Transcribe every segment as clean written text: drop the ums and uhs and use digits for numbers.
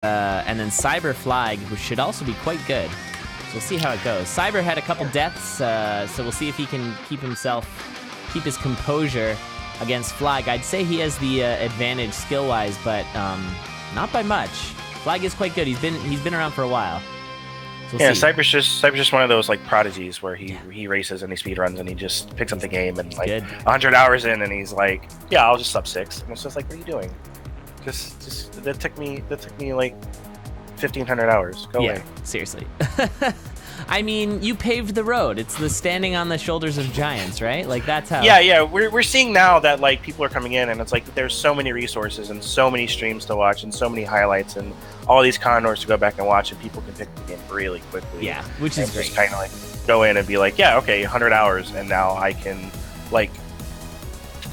and then Cyber Flag, which should also be quite good. So we'll see how it goes. Cyber had a couple deaths, so we'll see if he can keep his composure against Flag. I'd say he has the advantage skill-wise, but not by much. Flag is quite good. He's been around for a while. So we'll see. Cyber's just one of those like prodigies where he races and he speedruns and he just picks up the game and like good. 100 hours in and he's like, yeah, I'll just sub 6. And it's just like, what are you doing? Just that took me like 1,500 hours. Go away. Seriously. I mean, you paved the road. It's the standing on the shoulders of giants, right? Like that's how. Yeah. We're seeing now that like people are coming in and it's like there's so many resources and so many streams to watch and so many highlights and all these condors to go back and watch and people can pick the game really quickly. Yeah, which is great. Just kind of like go in and be like, yeah, okay, 100 hours and now I can like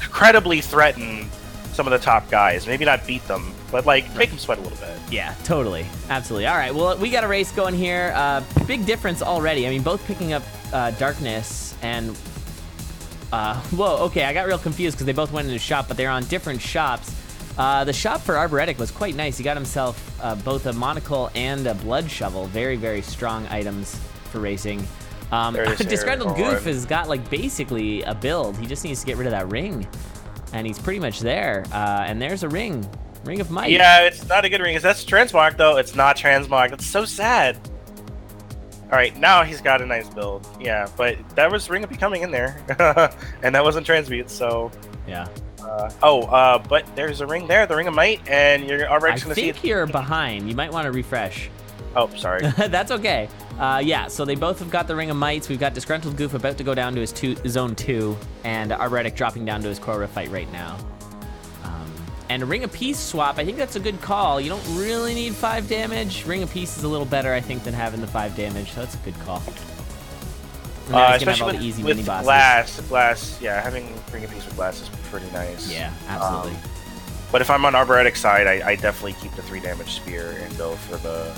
credibly threaten some of the top guys. Maybe not beat them, but like make them sweat a little bit. Yeah, totally. Absolutely. All right, well, we got a race going here. Big difference already. I mean, both picking up Darkness and... whoa, okay, I got real confused because they both went into a shop, but they're on different shops. The shop for Arboretic was quite nice. He got himself both a monocle and a blood shovel. Very, very strong items for racing. DisgruntledGoof has got, like, basically a build. He just needs to get rid of that ring. And he's pretty much there. And there's a ring. Ring of Might. Yeah, it's not a good ring. That's transmog, though. It's not transmog. That's so sad. Alright, now he's got a nice build. Yeah, but that was Ring of Becoming in there. And that wasn't transmute, so... Yeah. But there's a ring there, the Ring of Might, and you're already going to see it. I think you're behind. You might want to refresh. Oh, sorry. That's okay. Yeah, so they both have got the Ring of Mights. We've got DisgruntledGoof about to go down to his Zone 2, and Arboretic dropping down to his Korra fight right now. And a Ring of Peace swap, I think that's a good call. You don't really need 5 damage. Ring of Peace is a little better, I think, than having the 5 damage, so that's a good call. Especially with glass, yeah, having Ring of Peace with glass is pretty nice. Yeah, absolutely. But if I'm on Arboretic's side, I definitely keep the 3 damage spear and go for the...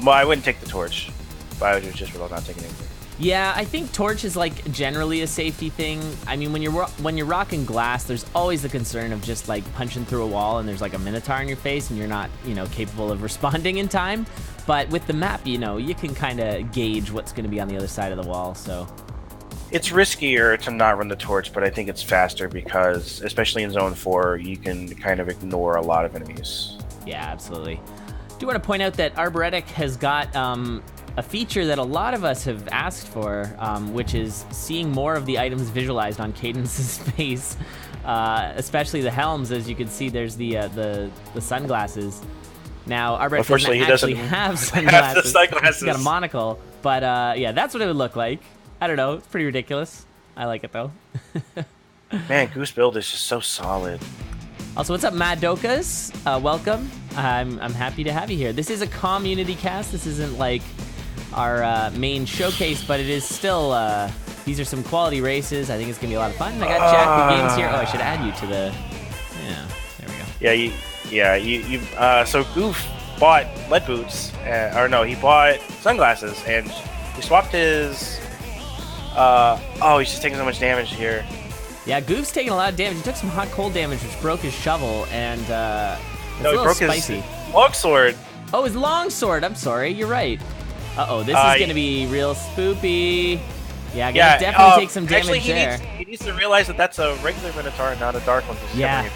Well, I wouldn't take the torch, but I would just roll not taking anything. Yeah, I think torch is like generally a safety thing. I mean, when you're rocking glass, there's always the concern of just like punching through a wall and there's like a minotaur in your face and you're not, capable of responding in time. But with the map, you can kind of gauge what's going to be on the other side of the wall. So it's riskier to not run the torch, but I think it's faster because, especially in Zone 4, you can kind of ignore a lot of enemies. Yeah, absolutely. I do want to point out that Arboretic has got a feature that a lot of us have asked for, which is seeing more of the items visualized on Cadence's face, especially the helms. As you can see, there's the sunglasses. Now, Arboretic doesn't actually have sunglasses. He's got a monocle, but yeah, that's what it would look like. I don't know. It's pretty ridiculous. I like it, though. Man, Goose build is just so solid. Also, what's up, Madokas? Welcome. I'm happy to have you here. This is a community cast. This isn't like our main showcase, but it is still, these are some quality races. I think it's going to be a lot of fun. I got Jack the Games here. Oh, I should add you to the, yeah, there we go. So Goof bought lead boots, he bought sunglasses, and he swapped his, he's just taking so much damage here. Yeah, Goof's taking a lot of damage. He took some hot cold damage, which broke his shovel, and he broke spicy. His longsword. Oh, his longsword. I'm sorry. You're right. Uh-oh, this is going to be real spoopy. Yeah, definitely take some damage there. He needs to realize that that's a regular Minotaur, not a dark one. Yeah.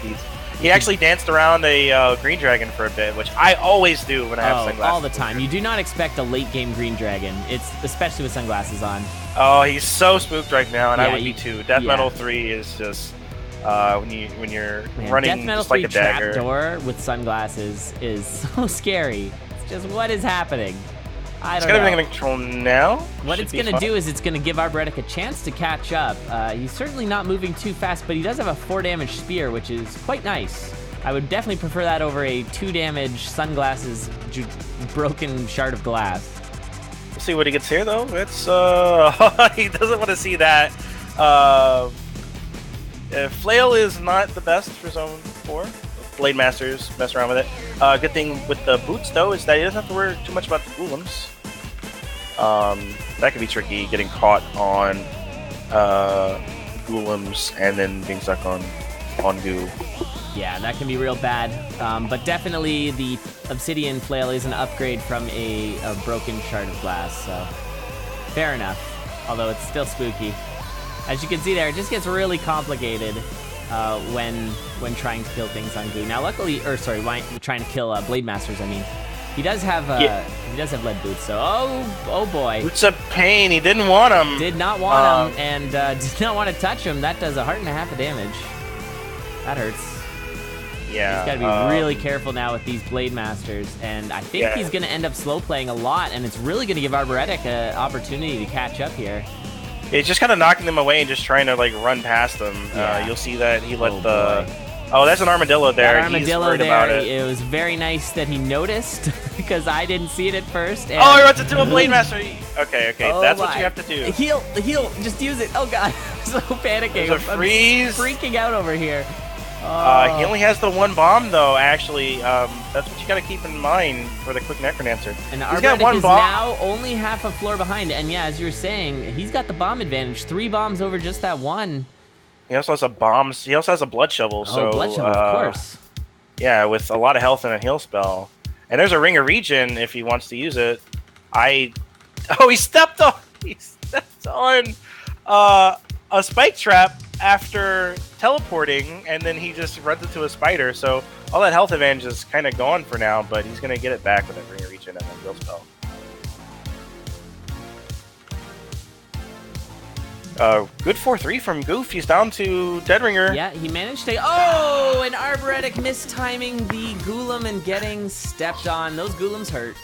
He actually danced around a green dragon for a bit, which I always do when I have sunglasses. All the time. You do not expect a late-game green dragon, especially with sunglasses on. Oh, he's so spooked right now, and I would be too. Death Metal 3 is just when you're running just like a dagger. Trapdoor with sunglasses is so scary. It's just what is happening. I don't know. It's going to be control now. What it's going to do is it's going to give Arboretic a chance to catch up. He's certainly not moving too fast, but he does have a 4 damage spear, which is quite nice. I would definitely prefer that over a 2 damage sunglasses broken shard of glass. We'll see what he gets here, though. It's he doesn't want to see that. Flail is not the best for Zone 4. Blade Masters mess around with it. Good thing with the boots, though, is that he doesn't have to worry too much about the golems. That could be tricky, getting caught on golems and then being stuck on goo. Yeah, that can be real bad. But definitely the obsidian flail is an upgrade from a broken shard of glass, so fair enough. Although it's still spooky. As you can see there, it just gets really complicated when trying to kill things on Goo. Now, luckily, when trying to kill Blade Masters, I mean. He does have lead boots, so oh boy. Boots of pain. He didn't want them. Did not want them, and did not want to touch him. That does 1.5 hearts of damage. That hurts. Yeah. He's got to be really careful now with these Blade Masters, and I think he's going to end up slow playing a lot, and it's really going to give Arboretic an opportunity to catch up here. It's just kind of knocking them away and just trying to like run past them. Yeah. You'll see that he let Oh, that's an armadillo there. That armadillo He's worried about it. It was very nice that he noticed because I didn't see it at first. And oh, he runs into a Blade Master. Okay, oh that's what you have to do. Heal, just use it. Oh god, I'm so panicking. There's a freeze. I'm freaking out over here. He only has the one bomb though. Actually, that's what you got to keep in mind for the quick Necrodancer. And he's got one is bomb. now only half a floor behind. And yeah, as you were saying, he's got the bomb advantage. 3 bombs over just that one. He also has a bomb. He also has a blood shovel. Oh, blood shovel, of course. Yeah, with a lot of health and a heal spell. And there's a ring of regen if he wants to use it. Oh, he stepped on. He stepped on a spike trap after teleporting, and then he just runs into a spider. So all that health advantage is kind of gone for now, but he's gonna get it back with a ring of regen and a heal spell. Good 4-3 from Goof. He's down to Deadringer. Yeah, he managed to... Oh, and Arboretic mistiming the Golem and getting stepped on. Those Golems hurt.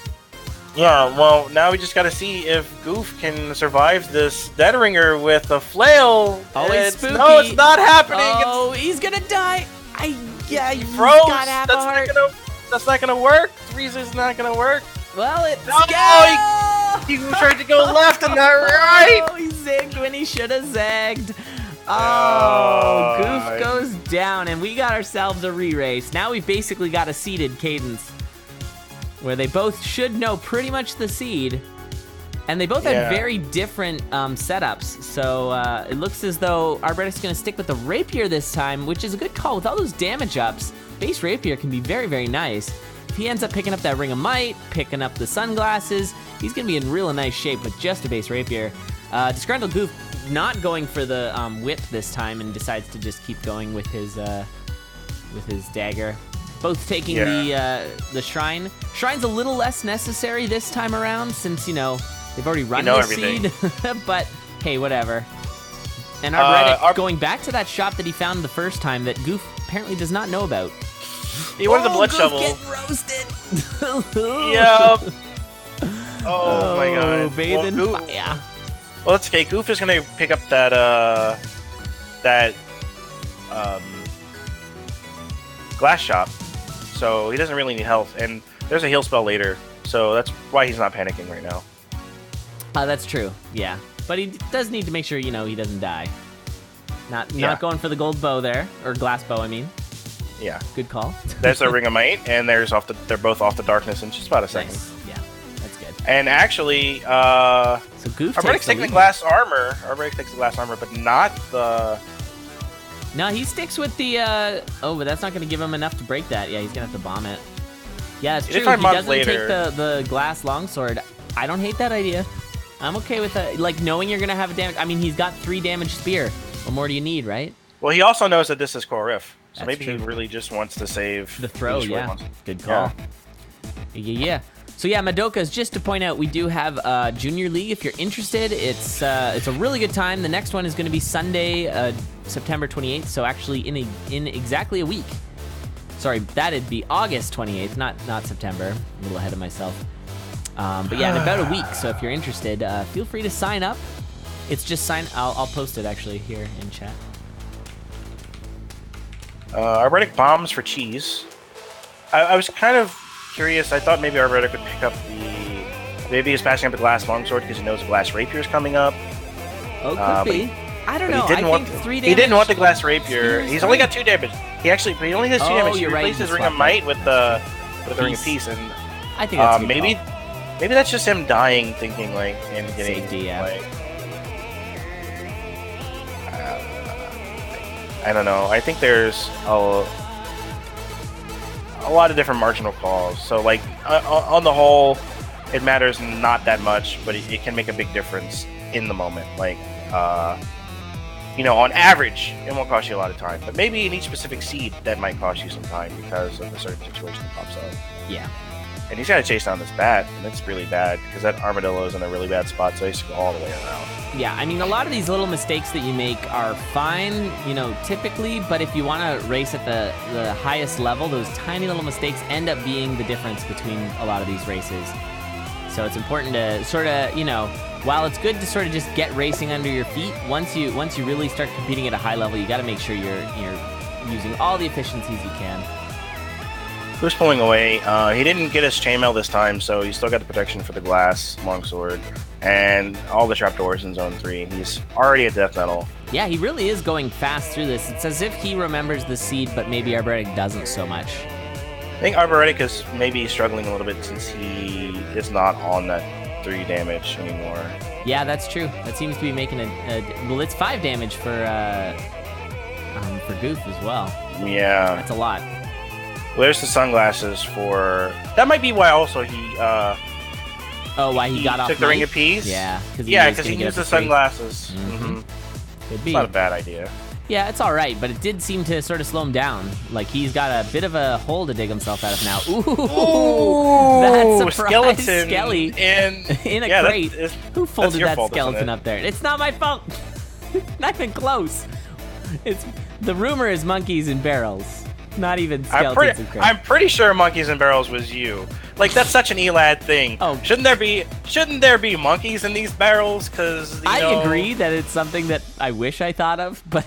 Yeah, well, now we just got to see if Goof can survive this Deadringer with a flail. Always spooky. No, it's not happening. Oh, he's gonna die. Yeah, he froze. got half a heart. That's not gonna work. Freezer's not gonna work. Well, it's... No, he tried to go left and not right. Oh, he zigged when he should have zagged. Oh, Goof goes down, and we got ourselves a re-race. Now we've basically got a seeded cadence where they both should know pretty much the seed, and they both had very different setups. So it looks as though Arboretic's going to stick with the Rapier this time, which is a good call. With all those damage ups, base Rapier can be very, very nice. If he ends up picking up that Ring of Might, picking up the sunglasses, he's going to be in real nice shape with just a base Rapier. DisgruntledGoof not going for the whip this time and decides to just keep going with his dagger. Both taking the shrine. Shrine's a little less necessary this time around since, you know, they've already run the seed. But hey, whatever. And Arboretic going back to that shop that he found the first time that Goof apparently does not know about. He wanted the blood shovel. Getting roasted. Yep. Oh my god. Bathe in fire. Well, that's okay. Goof is gonna pick up that glass shop, so he doesn't really need health, and there's a heal spell later, so that's why he's not panicking right now. That's true. Yeah, but he does need to make sure, you know, he doesn't die. Not going for the gold bow there, or glass bow, I mean. Yeah. Good call. There's a Ring of Might, and they're both off the darkness in just about a second. Nice. Yeah, that's good. And actually, so Goof Arboretic's taking the glass armor. Arboretic takes the glass armor, but not the... No, he sticks with the... Oh, but that's not going to give him enough to break that. Yeah, he's going to have to bomb it. Yeah, it's true. He doesn't take the glass longsword. I don't hate that idea. I'm okay with that. Like, knowing you're going to have a damage... I mean, he's got 3 damage spear. What more do you need, right? Well, he also knows that this is Core Riff. So That's maybe true. he really just wants to save... The throw, yeah. Good call. Yeah. So yeah, Madoka's, just to point out, we do have Junior League if you're interested. It's a really good time. The next one is going to be Sunday, September 28th, so actually in exactly a week. Sorry, that'd be August 28th, not September. A little ahead of myself. But yeah, in about a week, so if you're interested, feel free to sign up. It's just I'll post it actually here in chat. Arboretic bombs for cheese. I was kind of curious. I thought maybe Arboretic would pick up the... Maybe he's passing up the glass longsword because he knows the glass rapier is coming up. Oh, could be. I don't know. He didn't want the glass rapier. He's only got 2 damage. He only has 2 damage. He replaced his Ring of Might with the Ring of Peace, and I think that's maybe that's just him dying, thinking like and getting safety, yeah. Like, I don't know. I think there's a lot of different marginal calls. So like on the whole, it matters not that much, but it can make a big difference in the moment. Like on average, it won't cost you a lot of time, but maybe in each specific seed that might cost you some time because of a certain situation that pops up. Yeah. And he's got to chase down this bat, and it's really bad because that armadillo is in a really bad spot, so he has to go all the way around. Yeah, I mean, a lot of these little mistakes that you make are fine, typically, but if you want to race at the highest level, those tiny little mistakes end up being the difference between a lot of these races. So it's important to sort of, while it's good to sort of just get racing under your feet, once you really start competing at a high level, you got to make sure you're using all the efficiencies you can. Who's pulling away? He didn't get his chainmail this time, so he's still got the protection for the glass longsword and all the trapdoors in Zone 3. He's already at death metal. Yeah, he really is going fast through this. It's as if he remembers the seed, but maybe Arboretic doesn't so much. I think Arboretic is maybe struggling a little bit since he is not on that 3 damage anymore. Yeah, that's true. That seems to be making well, it's 5 damage for Goof as well. Yeah. That's a lot. Well, there's the sunglasses for... That might be why also he... why he got off took the Ring of Peace? Yeah. Because he used the sunglasses. Mm-hmm. Could be. It's not a bad idea. Yeah, it's all right, but it did seem to sort of slow him down. Like, he's got a bit of a hole to dig himself out of now. Ooh, that's a surprise Skelly in a crate. Who folded that skeleton up there? It's not my fault. Not even close. The rumor is monkeys in barrels. Not even skeletons in crates. I'm pretty sure monkeys in barrels was you. Like, that's such an Elad thing. Oh, shouldn't there be monkeys in these barrels? Because I agree that it's something that I wish I thought of, but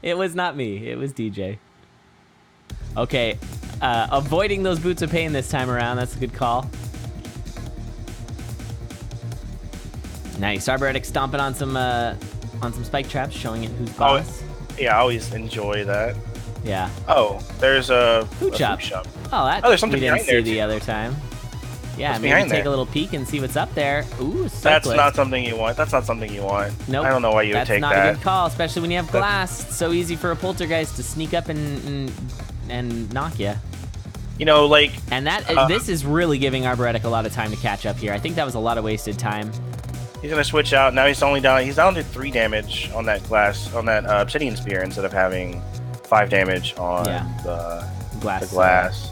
it was not me. It was DJ. Okay, avoiding those boots of pain this time around. That's a good call. Nice. Arboretic stomping on some spike traps, showing it who's boss. Yeah, I always enjoy that. Yeah. Oh, there's a food shop. Oh, there's something we didn't behind there see the other time. Yeah, What's maybe take there? a little peek and see what's up there. Ooh, That's not something you want. That's not something you want. Nope. I don't know why you would take that. That's not a good call, especially when you have glass. It's so easy for a poltergeist to sneak up and knock you. And this is really giving Arboretic a lot of time to catch up here. I think that was a lot of wasted time. He's gonna switch out. Now he's down to 3 damage on that obsidian spear instead of having 5 damage on the glass.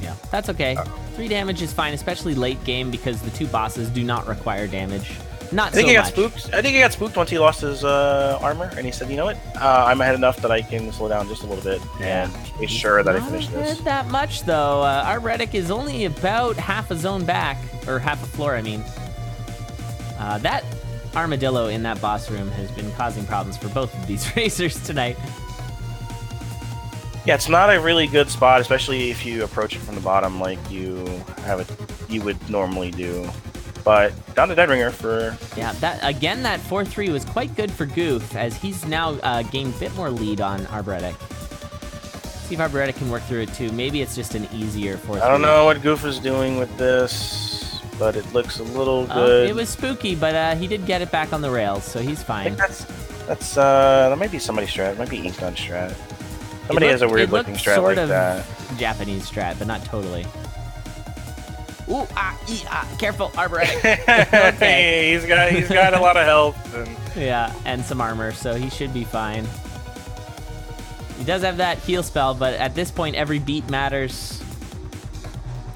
Yeah, that's okay. 3 damage is fine, especially late game, because the 2 bosses do not require damage. I think he got spooked once he lost his armor, and he said, "You know what? I'm ahead enough that I can slow down just a little bit and make sure that I finish this." Not that much though. Arboretic is only about half a zone back, or half a floor, I mean. That armadillo in that boss room has been causing problems for both of these racers tonight. Yeah, it's not a really good spot, especially if you approach it from the bottom like you would normally do. But down to Dead Ringer for... Yeah, that 4-3 was quite good for Goof, as he's now gained a bit more lead on Arboretic. See if Arboretic can work through it too. Maybe it's just an easier 4-3. I don't know what Goof is doing with this, but it looks a little good. It was spooky, but he did get it back on the rails, so he's fine. I think that might be somebody's strat. It might be Ink Gun strat. Somebody has a weird looking strat like that. Japanese strat, but not totally. Ooh, careful, Arboretic. Okay. He's got a lot of health. Yeah, and some armor, so he should be fine. He does have that heal spell, but at this point, every beat matters.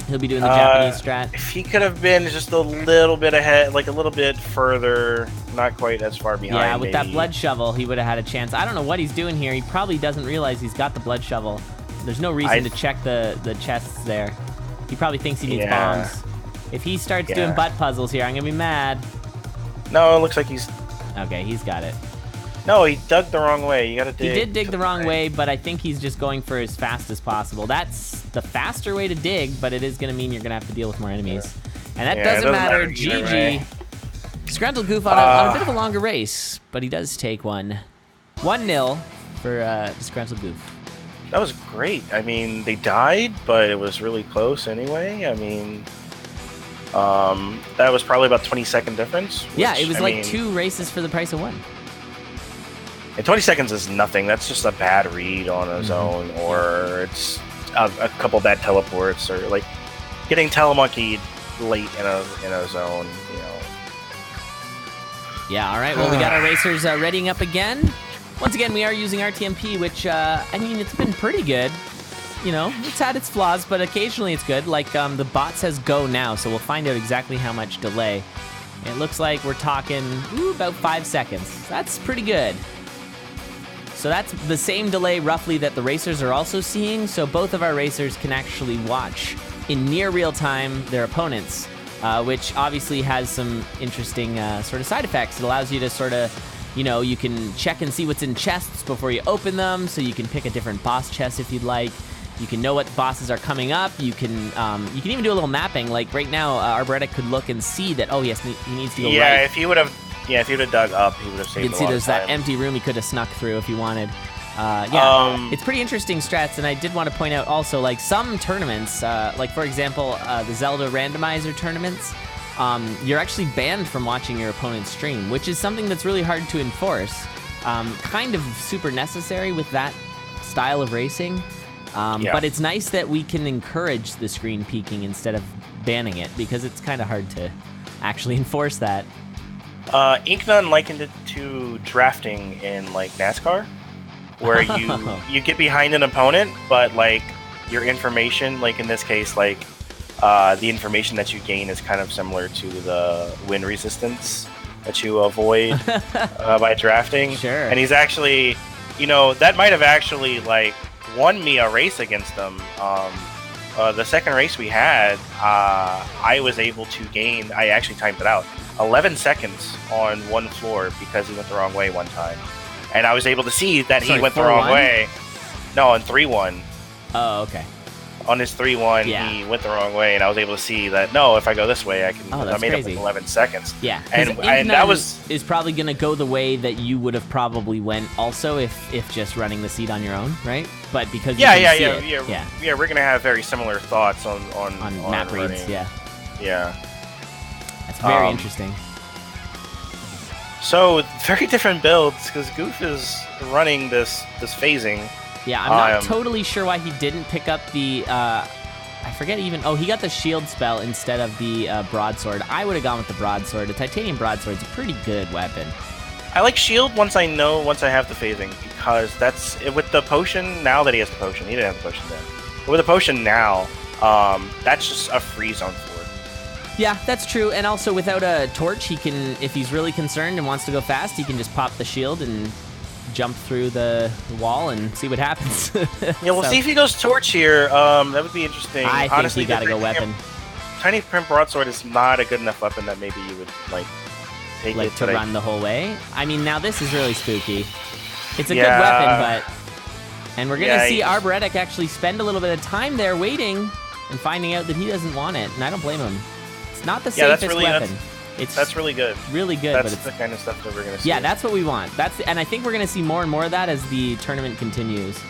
He'll be doing the Japanese strat. If he could have been just a little bit ahead, like a little bit further, not quite as far behind. Yeah, with that blood shovel, he would have had a chance. I don't know what he's doing here. He probably doesn't realize he's got the blood shovel. There's no reason to check the chests there. He probably thinks he needs bombs. If he starts doing butt puzzles here, I'm going to be mad. No, it looks like he's... Okay, he's got it. No, he dug the wrong way. You gotta dig. He did dig the wrong way, but I think he's just going for as fast as possible. That's the faster way to dig, but it is going to mean you're going to have to deal with more enemies. And that doesn't matter. GG. DisgruntledGoof on a bit of a longer race, but he does take one. 1-0 for DisgruntledGoof. That was great. I mean, they died, but it was really close anyway. I mean, that was probably about 20-second difference. Yeah, it was like 2 races for the price of 1. And 20 seconds is nothing. That's just a bad read on a zone, or it's a couple bad teleports or like getting telemonkeyed late in a zone, you know. Yeah, all right. Well, we got our racers readying up again. Once again, we are using RTMP, which, I mean, it's been pretty good. You know, it's had its flaws, but occasionally it's good. Like, the bot says go now, so we'll find out exactly how much delay. It looks like we're talking about 5 seconds. That's pretty good. So that's the same delay, roughly, that the racers are also seeing, so both of our racers can actually watch in near real time their opponents. Which obviously has some interesting sort of side effects. It allows you to sort of, you know, you can check and see what's in chests before you open them, so you can pick a different boss chest if you'd like. You can know what bosses are coming up. You can even do a little mapping. Like right now, Arboretic could look and see that, oh yes, he needs to go right. Yeah, if he would have dug up, he would have saved a lot of time. You can see there's that empty room he could have snuck through if he wanted. It's pretty interesting strats, and I did want to point out also, like, some tournaments, like, for example, the Zelda randomizer tournaments, you're actually banned from watching your opponent's stream, which is something that's really hard to enforce. Kind of super necessary with that style of racing, but it's nice that we can encourage the screen peeking instead of banning it, because it's kind of hard to actually enforce that. Inknun likened it to drafting in, like, NASCAR. Where you get behind an opponent, but like your information, like in this case, like the information that you gain is kind of similar to the wind resistance that you avoid by drafting. Sure. And he's actually, you know, that might have actually like won me a race against him. The second race we had, I was able to gain. I actually timed it out, 11 seconds on one floor because he went the wrong way one time. And I was able to see that he went the wrong way. No, on 3-1. Oh, okay. On his 3-1, he went the wrong way, and I was able to see that, no, if I go this way, I can. Oh, that's I made crazy. Up like 11 seconds. Yeah, and that is probably going to go the way that you would have probably went also if just running the seed on your own, right? But because we're going to have very similar thoughts on map reads, yeah. That's very interesting. So, very different builds, because Goof is running this phasing. Yeah, I'm not totally sure why he didn't pick up the, I forget even, he got the shield spell instead of the broadsword. I would have gone with the broadsword. The titanium broadsword's a pretty good weapon. I like shield once I have the phasing, because that's, with the potion, now that he has the potion, he didn't have the potion then. But with the potion now, that's just a free zone for it. Yeah, that's true, and also without a torch, he can, if he's really concerned and wants to go fast, he can just pop the shield and jump through the wall and see what happens. Yeah, we'll see if he goes torch here. That would be interesting. I Honestly, think he gotta go weapon. Tiny Print Broadsword is not a good enough weapon that maybe you would, like, take like it to run the whole way. I mean, now this is really spooky. It's a good weapon, but... And we're going to see Arboretic actually spend a little bit of time there waiting and finding out that he doesn't want it, and I don't blame him. It's not the safest weapon. That's really good. Really good. That's the kind of stuff that we're going to see. Yeah, that's what we want. And I think we're going to see more and more of that as the tournament continues.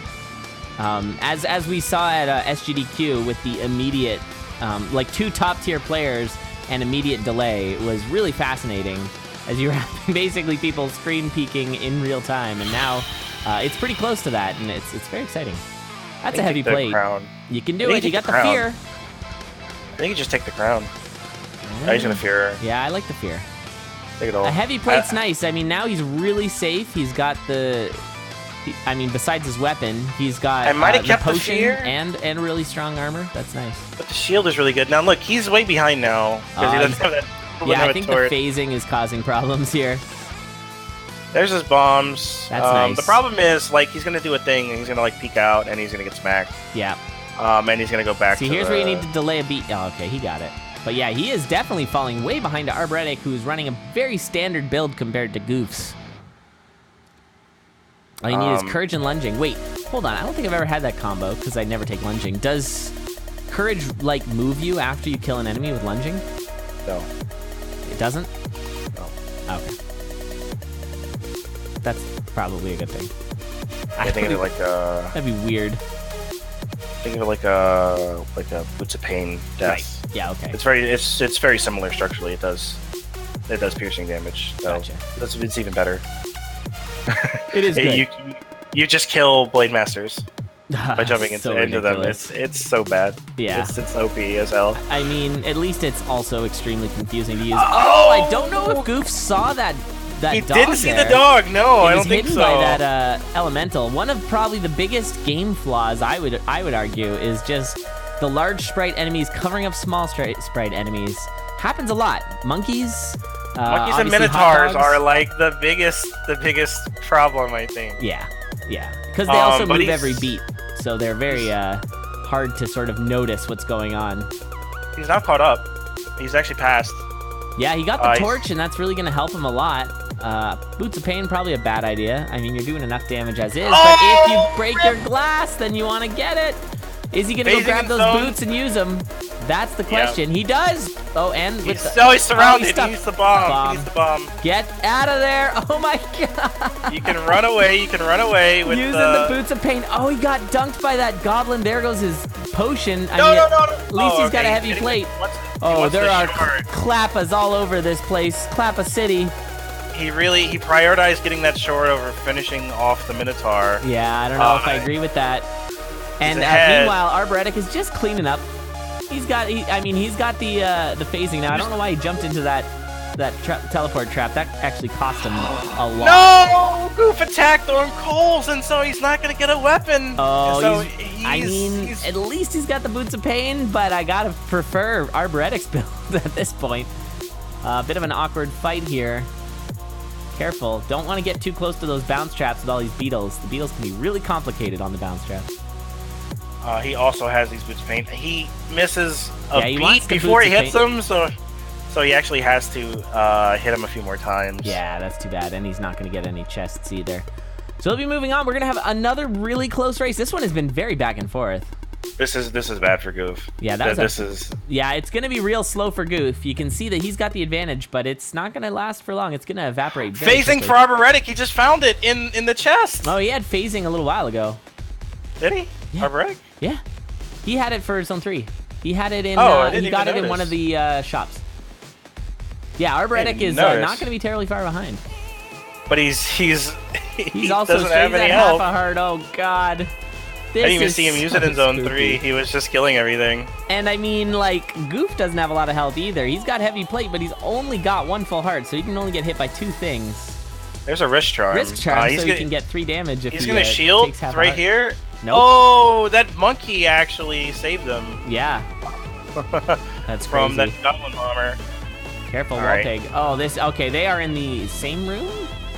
As we saw at SGDQ with the immediate, like 2 top-tier players and immediate delay was really fascinating. As you were having basically people screen peeking in real time, and now it's pretty close to that, and it's very exciting. That's a heavy plate. Crown. You can do it. You got the fear. I think you just take the crown. Oh, he's gonna fear. Yeah, I like the fear. Take it all. A heavy plate's nice. I mean, now he's really safe. He's got the... I mean, besides his weapon, he's got I might have kept the the potion fear. and really strong armor. That's nice. But the shield is really good. Now, look, he's way behind now. Because he doesn't have that... Yeah, I think the phasing is causing problems here. There's his bombs. That's nice. The problem is, like, he's going to do a thing, and he's going to, like, peek out, and he's going to get smacked. Yeah. And he's going to go back to here's where you need to delay a beat. Oh, okay, he got it. But yeah, he is definitely falling way behind to Arboretic, who's running a very standard build compared to Goof's. All you need is Courage and Lunging. Wait, hold on. I don't think I've ever had that combo, because I never take Lunging. Does Courage, like, move you after you kill an enemy with Lunging? No. It doesn't? No. Okay. That's probably a good thing. I think of it like a... That'd be weird. Think of it like a Boots of Pain death. Right. Yeah, okay. It's very similar structurally. It does piercing damage. So gotcha. It's even better. It is good. You just kill Blade Masters. by jumping So into them. ridiculous. It's so bad. Yeah. It's OP as hell. I mean, at least it's also extremely confusing to use. Oh, I don't know if Goof saw that He dog didn't see there. the dog. No, I It don't was think hidden so. by that elemental. One of probably the biggest game flaws I would argue is just the large sprite enemies covering up small sprite enemies. Happens a lot. Monkeys. Monkeys and obviously hot minotaurs dogs. are like the biggest problem, I think. Yeah, because they also but move he's- every beat, so they're very hard to sort of notice what's going on. He's not caught up. He's actually passed. Yeah, he got the torch, and that's really going to help him a lot. Boots of Pain, probably a bad idea. I mean, you're doing enough damage as is, but if you break your glass, then you want to get it. Is he going to go Phasing grab in those zone. boots and use them? That's the question. He does. Oh, and with He's surrounded. stuck. He needs the bomb. He needs the bomb. Get out of there. Oh, my God. You can run away. You can run away with Using the Boots of Pain. Oh, he got dunked by that goblin. There goes his potion. I mean, No. At least he's got a heavy plate. Oh, there are short. clappas all over this place. Clappa City. He prioritized getting that short over finishing off the Minotaur. Yeah, I don't know if I agree with that. And ahead. meanwhile, Arboretic is just cleaning up. He's got the phasing now. I don't know why he jumped into that teleport trap. That actually cost him a lot. No! Goof attacked on coals, and so he's not gonna get a weapon. Oh, so he's at least he's got the Boots of Pain, but I gotta prefer Arboretic's build at this point. A bit of an awkward fight here. Careful, don't want to get too close to those bounce traps with all these beetles. The beetles can be really complicated on the bounce traps. He also has these Boots of Pain. He misses he a wants beat the before Boots he of hits them, so he actually has to hit him a few more times. Yeah, that's too bad, and he's not going to get any chests either. So we'll be moving on. We're going to have another really close race. This one has been very back and forth. This is bad for Goof. Yeah, yeah, it's going to be real slow for Goof. You can see that he's got the advantage, but it's not going to last for long. It's going to evaporate very Phasing quickly. for Arboretic. He just found it in the chest. Oh, he had phasing a little while ago. Did he? Yeah. Arboretic? Yeah. He had it for Zone 3. He had it in, I didn't he got it even in one of notice. the shops. Yeah, Arboretic is not going to be terribly far behind. But he also doesn't have any half help. a heart. Oh, God. I didn't even see him use it in Zone 3. He was just killing everything. And I mean, like, Goof doesn't have a lot of health either. He's got heavy plate, but he's only got one full heart, so he can only get hit by 2 things. There's a Wrist Charm. Wrist Charm, he's so gonna, he can get 3 damage if he's he gonna shield takes half a right heart. here. Nope. Oh, that monkey actually saved them. Yeah. That's from crazy. that goblin bomber. Careful, All wall right. pig. Oh, okay, they are in the same room?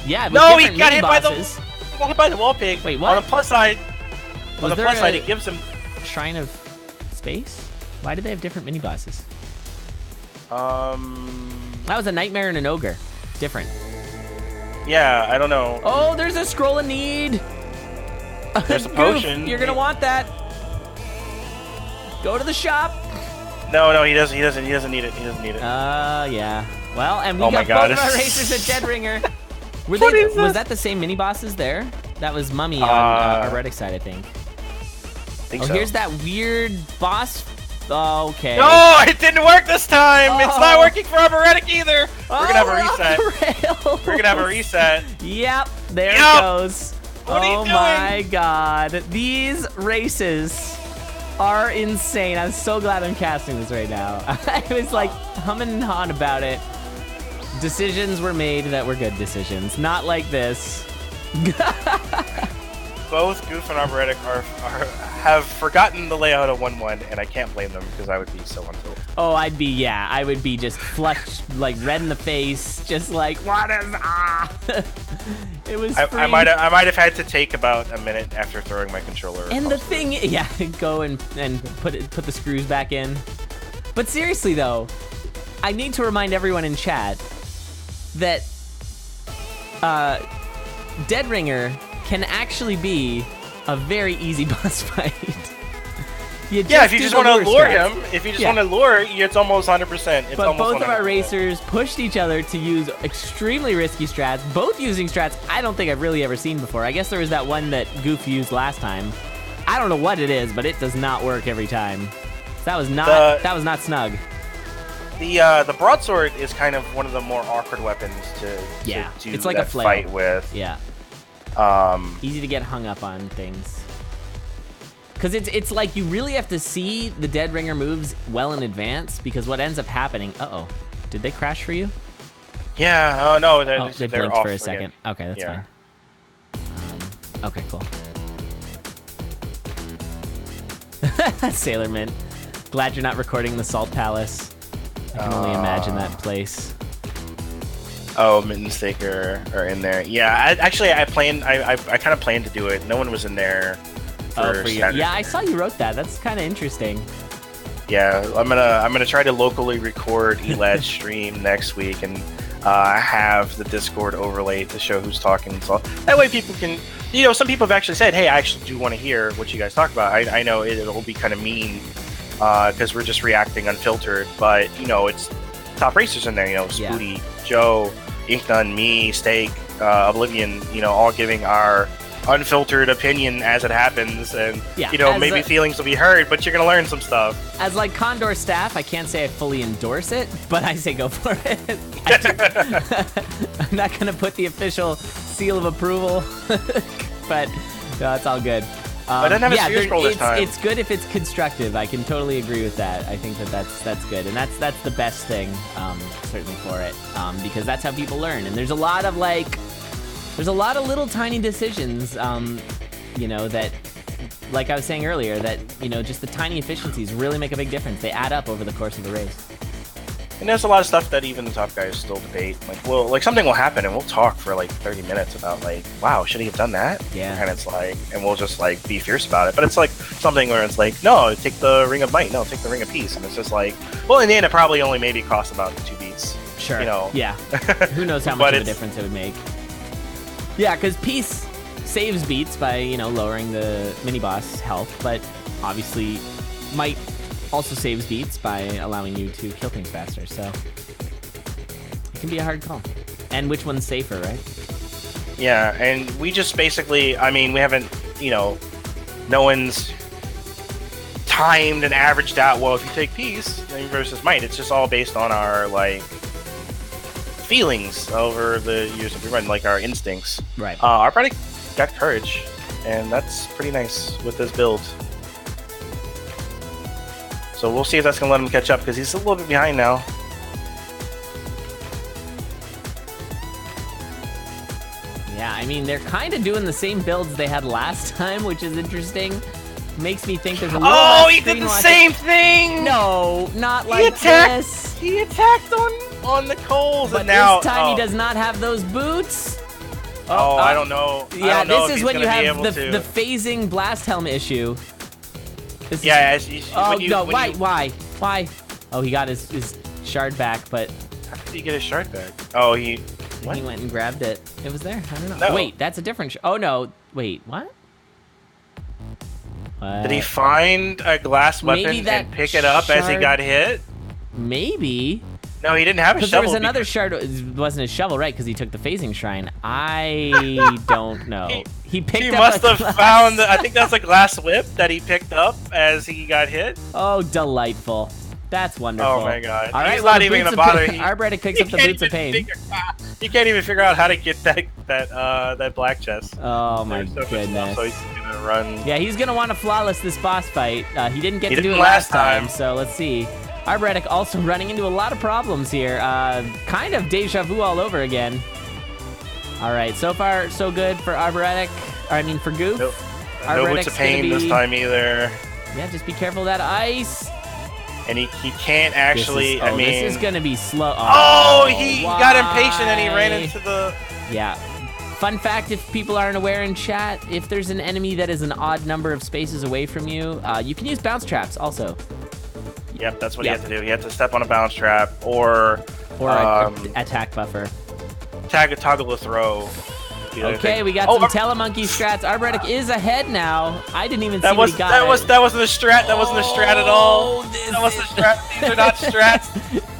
Yeah, with No, he different got hit by mini-bosses. the wall pig. Wait, what? On the plus side, Was there it gives him. Shrine of Space? Why did they have different mini-bosses? That was a nightmare and an ogre. Different. Yeah, I don't know. Oh, there's a scroll of need. There's a Goof, potion. You're gonna want that. Go to the shop. No, he doesn't need it. He doesn't need it. Yeah. Well, and we Oh my got God. both of our racers at Deadringer. What is Was this? that the same mini bosses there? That was Mummy on our Arboretic side, I think. Think Oh, so. here's that weird boss. Oh, okay. No, it didn't work this time. It's not Oh. working for Arboretic either. We're gonna have a reset. reset. We're gonna have a reset. Yep, there Yep. it goes. What are you Oh doing? my God, these races are insane. I'm so glad I'm casting this right now. I was like humming and hawing about it. Decisions were made that were good decisions, not like this. Both Goof and Arboretic have forgotten the layout of 1-1, and I can't blame them because I would be so unfilled. Oh, I would be just flushed, like red in the face, just like, what is It was free. I might have had to take about a minute after throwing my controller. And the across the thing, yeah, go and put the screws back in. But seriously though, I need to remind everyone in chat that Deadringer can actually be a very easy boss fight. Yeah, if you do just the want to lure strats. him, if you just Yeah. want to lure, it's almost 100%. It's But almost both of our 100%. racers pushed each other to use extremely risky strats, both using strats I don't think I've really ever seen before. I guess there was that one that Goof used last time. I don't know what it is, but it does not work every time. That was not snug. The broadsword is kind of one of the more awkward weapons to do it's like that a flail. fight with. Yeah. Easy to get hung up on things. Because it's like you really have to see the dead ringer moves well in advance, because what ends up happening... Uh-oh. Did they crash for you? Yeah, oh no, they they're blinked off for a again. second. Okay, that's fine. Okay, cool. Sailorman. Glad you're not recording the Salt Palace. I can only imagine that place. Oh, Mitten Staker are in there. Yeah, I kind of planned to do it. No one was in there for Saturday. Yeah, I saw you wrote that. That's kind of interesting. Yeah, I'm gonna try to locally record Elad's stream next week and have the Discord overlay to show who's talking. So that way people can, some people have actually said, hey, I actually do want to hear what you guys talk about. I know it'll be kind of mean because we're just reacting unfiltered, but it's top racers in there. Spooty, Joe, Inknun, me, Steak, Oblivion. All giving our unfiltered opinion as it happens, and maybe feelings will be heard, but you're gonna learn some stuff. As like Condor staff, I can't say I fully endorse it, but I say go for it. I'm not gonna put the official seal of approval, but no, it's all good. I didn't have a sphere scroll this time. It's good if it's constructive. I can totally agree with that. I think that's good, and that's the best thing, certainly for it, because that's how people learn. And there's a lot of little tiny decisions, that, like I was saying earlier, that, just the tiny efficiencies really make a big difference. They add up over the course of the race. And there's a lot of stuff that even the top guys still debate. Something will happen and we'll talk for 30 minutes about wow, should he have done that? Yeah. And it's and we'll just be fierce about it. But it's something where it's no, take the Ring of Might. No, take the Ring of Peace. And it's just well, in the end, it probably only maybe cost about 2 beats. Sure. Yeah. Who knows how much of a difference it would make. Yeah, because Peace saves beats by, lowering the mini-boss health, but obviously Might also saves beats by allowing you to kill things faster, so it can be a hard call. And which one's safer, right? Yeah, and we just basically, we haven't, no one's timed and averaged out, well, if you take Peace versus Might, it's just all based on our, feelings over the years that we run, our instincts. Right. Arboretic got Courage, and that's pretty nice with this build. So we'll see if that's going to let him catch up, because he's a little bit behind now. Yeah, they're kind of doing the same builds they had last time, which is interesting. Makes me think there's a little Oh, he did the same thing! No, not like this. He attacked on the coals, but and now... this time he does not have those boots. I don't know. Yeah, this is when you have the phasing blast helm issue. Why? Oh, he got his shard back, but... How did he get his shard back? Oh, he went and grabbed it. It was there. I don't know. No. Wait, that's a different... Oh, no. Wait, what? Did he find a glass weapon and pick it up as he got hit? Maybe. No, he didn't have a shovel. Because there was another shard. It wasn't a shovel, right? Because he took the phasing shrine. I don't know. He must have found. I think that's a glass whip that he picked up as he got hit. Oh, delightful! That's wonderful. Oh my god! All right, he's not even gonna bother. Arboretic picks up the boots of pain. He can't even figure out how to get that black chest. Oh my goodness! So he's gonna run. Yeah, he's gonna want to flawless this boss fight. He didn't get to do it last time, so let's see. Arboretic also running into a lot of problems here. Kind of deja vu all over again. All right, so far so good for Arboretic. For Goof. Nope. No boots of pain this time either. Yeah, just be careful of that ice. And he can't actually. This is gonna be slow. He got impatient and he ran into the. Yeah. Fun fact, if people aren't aware in chat, if there's an enemy that is an odd number of spaces away from you, you can use bounce traps also. Yep, that's what he had to do. He had to step on a bounce trap or an attack buffer. Toggle the throw. Okay, we got some Telemonkey strats. Arboretic is ahead now. I didn't even see what he got. That wasn't a strat. That wasn't a strat at all. That wasn't a strat. These are not strats.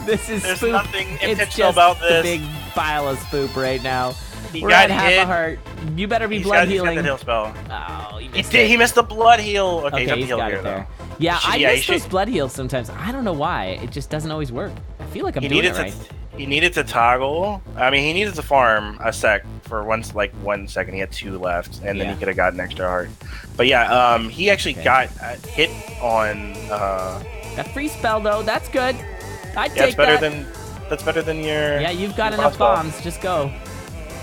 There's spoop. Nothing intentional about this. It's just a big pile of spoop right now. We're at half a heart. You better be blood healing. He's got the heal spell. Oh, he missed the blood heal. Okay, he's got it there. Yeah, I miss those blood heals sometimes. I don't know why. It just doesn't always work. I feel like I'm doing it right. He needed to toggle. He needed to farm a sec for like 1 second. He had 2 left, and then Yeah. he could have gotten extra heart. But yeah, he actually got hit on. That free spell though, that's good. I'd Yeah, take that. that's better than your. Yeah, you've got your enough crossbow. bombs. Just go.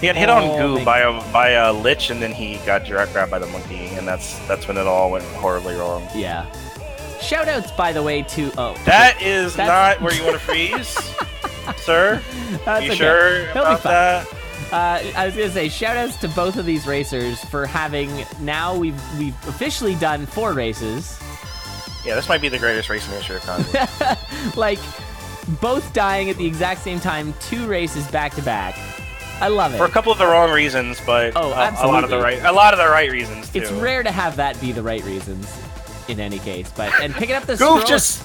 He got hit on Goo big- by a lich, and then he got direct grabbed by the monkey, and that's when it all went horribly wrong. Yeah. Shoutouts, by the way, to That is That's- not where you want to freeze, sir. That's You okay. sure He'll be about fine. that? I was gonna say shoutouts to both of these racers for having now we've officially done 4 races. Yeah, this might be the greatest race in the history of Congress. Like both dying at the exact same time, 2 races back to back. I love it. For a couple of the wrong reasons, but Oh, a lot of the absolutely. right reasons too. It's rare to have that be the right reasons in any case, but and picking up the Goof scroll, just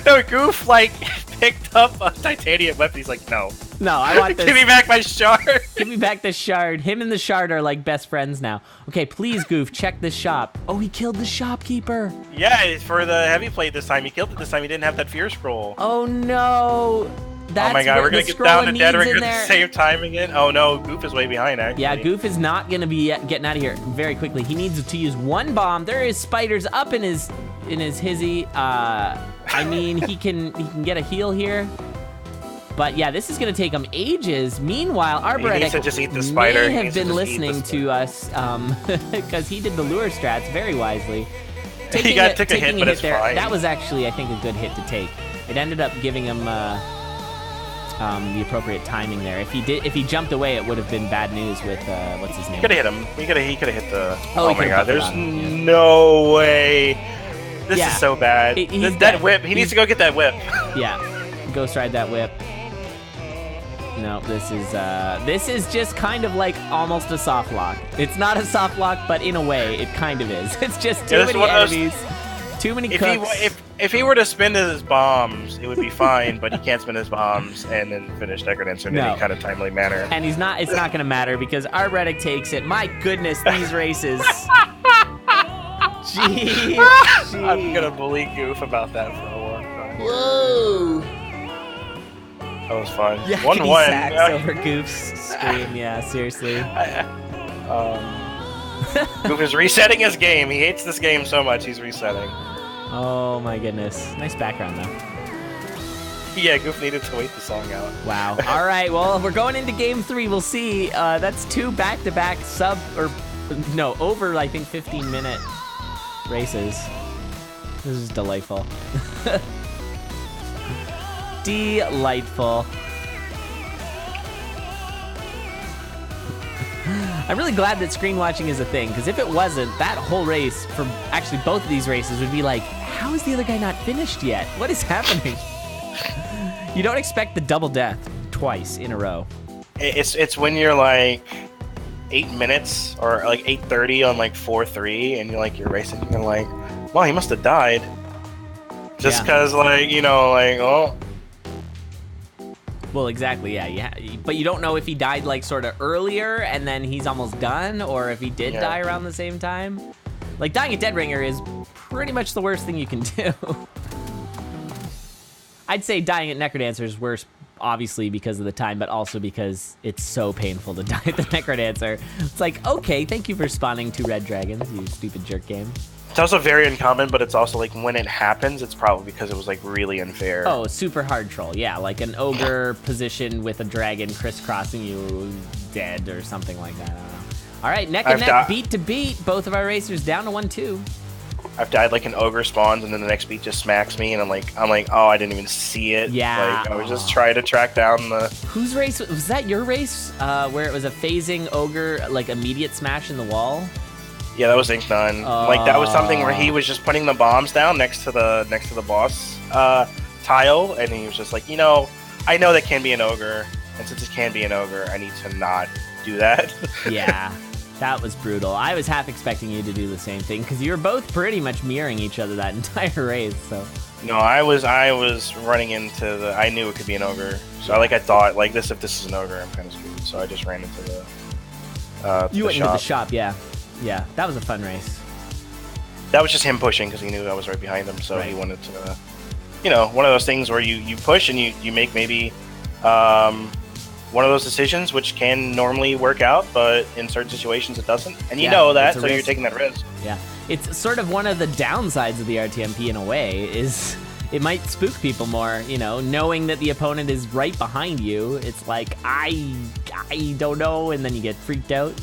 no Goof like picked up a titanium weapon. He's like, no, no, I want this. give me back my shard. Give me back the shard. Him and the shard are like best friends now. Okay, please, Goof, check this shop. Oh, he killed the shopkeeper. Yeah, for the heavy plate this time, he killed it this time. He didn't have that fear scroll. Oh no. That's Oh my god, where we're gonna the get scroll down to of dead needs ringer in at the there. same time again. Oh no, Goof is way behind actually. Yeah, Goof is not gonna be getting out of here very quickly. He needs to use 1 bomb. There is spiders up in his hizzy. I mean, he can get a heal here. But yeah, this is gonna take him ages. Meanwhile, He needs to Arboretic just eat the spider. may He have needs to been just eat the listening to us because he did the lure strats very wisely. Took a Taking hit, but it's there, fine. that was actually, I think, a good hit to take. It ended up giving him the appropriate timing there. If he jumped away, it would have been bad news with what's his name? Could have hit him. He could have hit the. Oh, Oh, he my could've god, put it there's on him, no way. This Yeah. is so bad. He's That dead. whip. He needs to go get that whip. Yeah, ghost ride that whip. No, this is just kind of like almost a soft lock. It's not a soft lock, but in a way, it kind of is. It's just too Yeah, this many is one of those- enemies, too many If cooks. if he were to spin his bombs, it would be fine. But he can't spin his bombs and then finish Decadence in No. any kind of timely manner. And it's not gonna matter because Arboretic takes it. My goodness, these races. Jeez. I'm gonna bully Goof about that for a long time. Whoa. That was fun. Yeah, 1-1. sacks over Goof's stream. Yeah, seriously. Goof is resetting his game. He hates this game so much. He's resetting. Oh my goodness. Nice background though. Yeah, Goof needed to wait the song out. Wow. All right. Well, we're going into game 3. We'll see. That's 2 back-to-back over, I think, 15-minute races. This is delightful. Delightful. I'm really glad that screen watching is a thing, because if it wasn't, that whole race, for actually both of these races, would be like, how is the other guy not finished yet? What is happening? You don't expect the double death twice in a row. It's when you're like 8 minutes or like 8:30 on like 4-3, and you're racing. You're like, well, he must have died. Just Yeah. because, oh. Well, exactly, yeah. But you don't know if he died like sort of earlier and then he's almost done, or if he did Yeah. die around the same time. Like dying at Dead Ringer is pretty much the worst thing you can do. I'd say dying at Necrodancer is worse, obviously because of the time, but also because it's so painful to die at the Necrodancer. It's like, okay, thank you for spawning 2 red dragons, you stupid jerk game. It's also very uncommon, but it's also like when it happens, it's probably because it was like really unfair. Oh, super hard troll. Yeah, like an ogre position with a dragon crisscrossing you, dead or something like that. I don't know. All right, neck and neck, beat to beat. Both of our racers down to 1-2. I've died like an ogre spawns, and then the next beat just smacks me, and I'm like, oh, I didn't even see it. Yeah. Like I was just trying to track down the. Whose race was that? Your race, where it was a phasing ogre, like immediate smash in the wall. Yeah, that was Inknun. Like that was something where he was just putting the bombs down next to the boss tile, and he was just like, I know that can be an ogre, and since it can be an ogre, I need to not do that. Yeah, that was brutal. I was half expecting you to do the same thing because you were both pretty much mirroring each other that entire race. So. No, I was running into the. I knew it could be an ogre, so I thought like this. If this is an ogre, I'm kind of screwed. So I just ran into the. You went into the shop, yeah. Yeah, that was a fun race. That was just him pushing because he knew I was right behind him, so Right. he wanted to, one of those things where you push and you make maybe one of those decisions which can normally work out, but in certain situations it doesn't. And you Yeah, know that, it's a so you're risk. taking that risk. Yeah, it's sort of one of the downsides of the RTMP in a way, is it might spook people more, you know, knowing that the opponent is right behind you. It's like, I don't know, and then you get freaked out.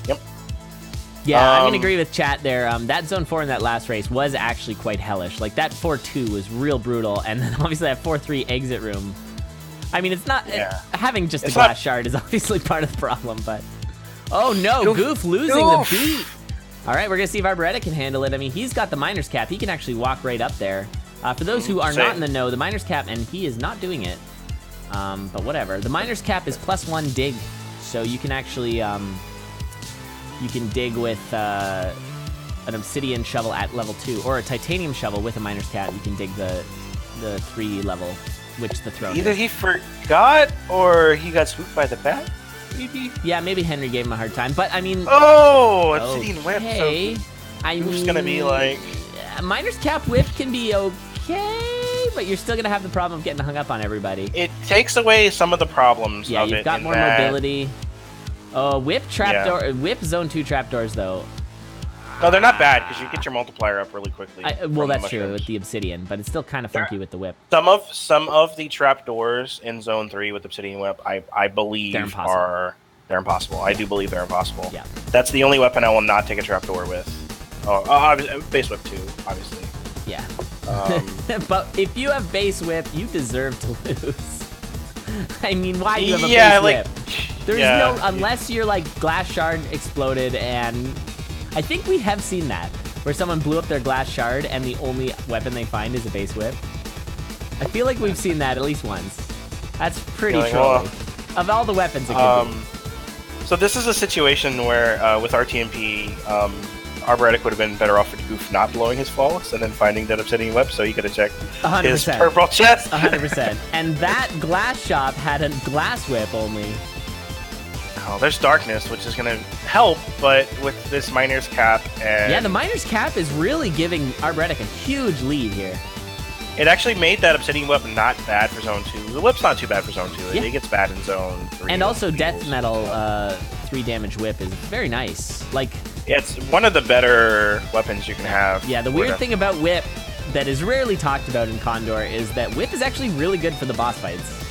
Yep. Yeah, I'm gonna agree with chat there. That zone 4 in that last race was actually quite hellish. Like, that 4-2 was real brutal, and then obviously that 4-3 exit room. I mean, it's not... having just a glass shard is obviously part of the problem, but... Oh, no, Goof losing the beat. All right, we're going to see if Arboretic can handle it. I mean, he's got the Miner's Cap. He can actually walk right up there. For those who are not in the know, the Miner's Cap, and he is not doing it, but whatever. The Miner's Cap is +1 dig, so you can actually... you can dig with an obsidian shovel at level 2, or a titanium shovel with a Miner's Cap. You can dig the 3 level, which the throne Either is. he forgot, or he got spooked by the bat, maybe? Yeah, maybe Henry gave him a hard time, but I mean... Oh, obsidian whip. Okay. So I Goof's mean, gonna be like... Miner's Cap whip can be okay, but you're still gonna have the problem of getting hung up on everybody. It takes away some of the problems Yeah, of you've it got in more that- mobility. Oh, whip trapdoor, whip zone 2 trapdoors though. No, they're not bad, because you get your multiplier up really quickly. Well, from the that's true mushrooms. with the obsidian, but it's still kind of funky with the whip. Some of the trapdoors in Zone 3 with Obsidian Whip, I believe They're impossible. they're impossible. I do believe they're impossible. Yeah. That's the only weapon I will not take a trapdoor with. Oh, base whip too, obviously. Yeah. Um, But if you have base whip, you deserve to lose. I mean, why do you have a yeah, base like, whip? There's yeah. no, unless you're like glass shard exploded, and I think we have seen that, where someone blew up their glass shard and the only weapon they find is a base whip. I feel like we've seen that at least once. That's pretty You're like, trolly. Of all the weapons it could be. So this is a situation where, with RTMP, Arboretic would have been better off with Goof not blowing his false and then finding that Obsidian Whip, so he could have checked 100%. his purple chest. 100%. And that glass shop had a glass whip only. Oh, there's darkness, which is going to help, but with this Miner's Cap and... Yeah, the Miner's Cap is really giving Arboretic a huge lead here. It actually made that Obsidian Whip not bad for Zone 2. The whip's not too bad for Zone 2. Yeah. It gets bad in Zone 3. And also Death Metal 3 damage whip is very nice. Like, yeah, it's one of the better weapons you can have. yeah, the weird thing about whip that is rarely talked about in Condor is that whip is actually really good for the boss fights.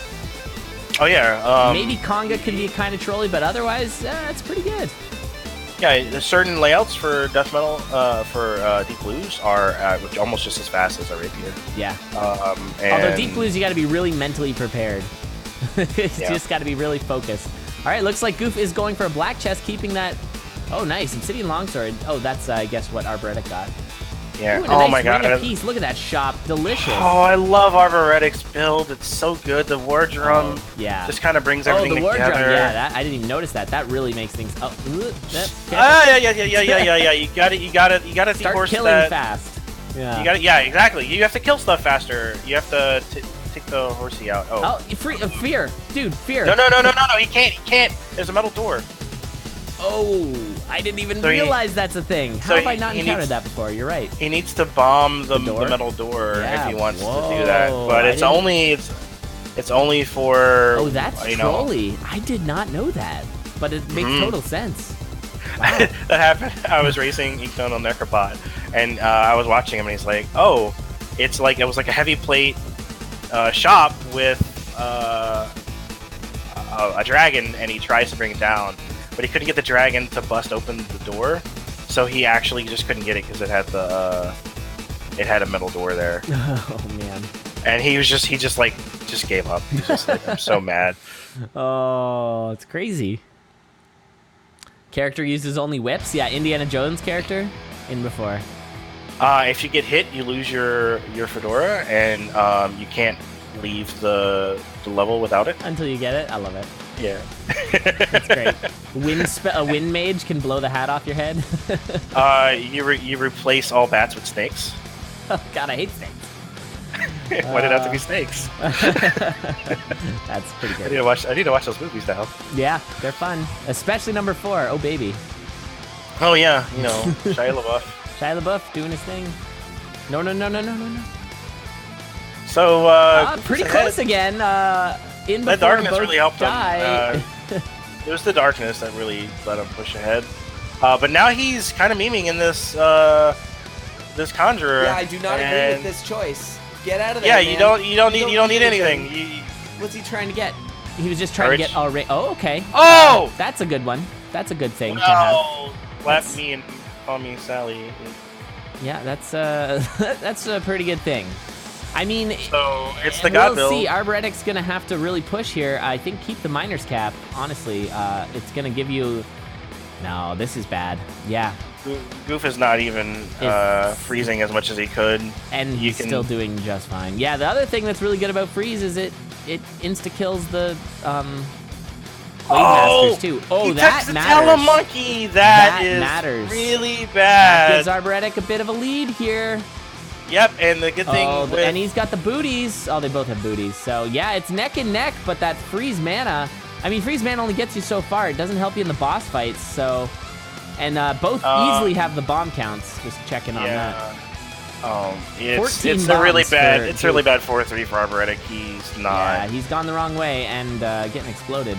Oh, yeah. Maybe Conga can be kind of trolly, but otherwise, it's pretty good. Yeah, there's certain layouts for Death Metal, for Deep Blues are almost just as fast as a Rapier. Yeah. And Although Deep Blues, you got to be really mentally prepared. It's Yeah. just got to be really focused. All right, looks like Goof is going for a black chest, keeping that. Oh, nice. Obsidian Longsword. Oh, that's, I guess, what Arboretic got. Yeah. Ooh, and a Oh nice my ring god. of peace. Look at that shop. Delicious. Oh, I love Arboretic's build. It's so good. The War Drum yeah. just kind of brings everything the war together. drum. Yeah, that, I didn't even notice that. That really makes things. Oh, Yeah. You gotta Start de-horse killing that. fast. Yeah. You gotta, yeah, exactly. You have to kill stuff faster. You have to take the horsey out. Oh, fear, dude, fear. No. He can't. There's a metal door. Oh, I didn't even So he- realize that's a thing. How so have I he- not he encountered needs- that before? You're right. He needs to bomb the door? metal door Yeah, if he wants to whoa, do that. But I it's didn't- it's only for. Oh, that's you know. trolly. I did not know that, but it makes total sense. Wow. That happened. I was racing Econ on Necropod, and I was watching him, and he's like, "Oh, it was like a heavy plate shop with a dragon, and he tries to bring it down, but he couldn't get the dragon to bust open the door, so he actually just couldn't get it because it had a metal door there, Oh man. and he just gave up. He's just like, I'm so mad. Oh, it's crazy. Character uses only whips. Yeah, Indiana Jones character in before. If you get hit, you lose your fedora, and you can't leave the level without it. Until you get it. I love it. Yeah. That's great. A wind mage can blow the hat off your head. You replace all bats with snakes. Oh, God, I hate snakes. Why did it have to be snakes? That's pretty I good. need to watch those movies now. Yeah, they're fun. Especially number 4. Oh, baby. Oh yeah, you know, Shia LaBeouf. Shia LaBeouf doing his thing. No. So Pretty close again. in That before darkness both really helped die. him. It was the darkness that really let him push ahead. But now he's kind of memeing in this this conjurer. Yeah, I do not agree with this choice. Get out of there. Yeah, man. you don't need anything. What's he trying to get? He was just trying to get already. Oh, okay. Oh! That's a good one. That's a good thing to have. Slap me and call me Sally. Yeah, that's that's a pretty good thing. I mean, so it's the god build. We'll see. Arboretic's gonna have to really push here. I think keep the miner's cap. Honestly, it's gonna give you. No, this is bad. Yeah. Goof is not even freezing as much as he could, and he's still doing just fine. Yeah, the other thing that's really good about freeze is it insta kills the Blade Masters too. Oh, that matters. Telemonkey. That is matters. Really bad. That gives Arboretic a bit of a lead here. Yep, and the good thing and he's got the booties. Oh, they both have booties. So yeah, it's neck and neck, but that freeze mana. I mean, freeze mana only gets you so far. It doesn't help you in the boss fights. So, and both easily have the bomb counts. Just checking on that. It's a really bad. It's a really bad 4-3 for Arboretic. He's not. Yeah, he's gone the wrong way and getting exploded.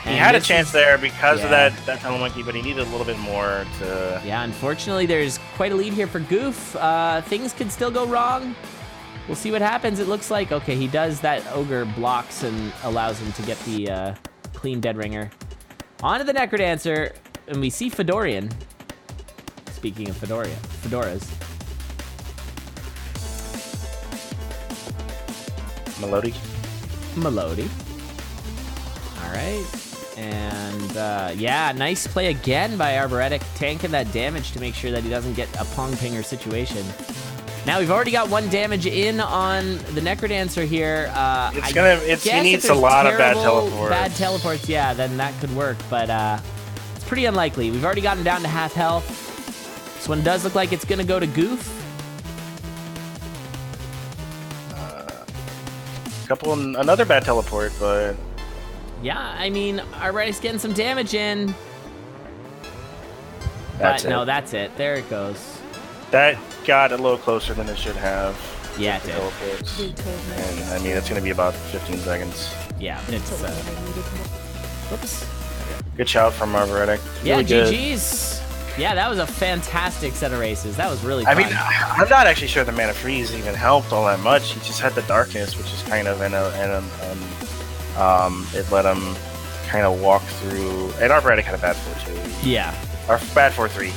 He had a chance there because of that Telemonkey, but he needed a little bit more to... Yeah, unfortunately, there's quite a lead here for Goof. Things could still go wrong. We'll see what happens. It looks like, okay, he does that Ogre blocks and allows him to get the clean Dead Ringer. On to the Necrodancer, and we see Fedorian. Speaking of fedoras. Melody. All right. And, yeah, nice play again by Arboretic, tanking that damage to make sure that he doesn't get a Pong Pinger situation. Now, we've already got 1 damage in on the Necrodancer here. He needs a lot of bad teleports. Bad teleports, yeah, then that could work, but it's pretty unlikely. We've already gotten down to half health. This one does look like it's going to go to Goof. Another bad teleport, but... Yeah, I mean, Arboretic's getting some damage in. That's it. There it goes. That got a little closer than it should have. Yeah, it did. Teleports. And, I mean, it's going to be about 15 seconds. Yeah, it's... Whoops. Good shout from Arboretic. Yeah, really good. GG's. Yeah, that was a fantastic set of races. That was really fun. I mean, I'm not actually sure the Mana Freeze even helped all that much. He just had the Darkness, which is kind of it let him kind of walk through. And Arboretic had a bad 4-2. Yeah. Or bad 4-3.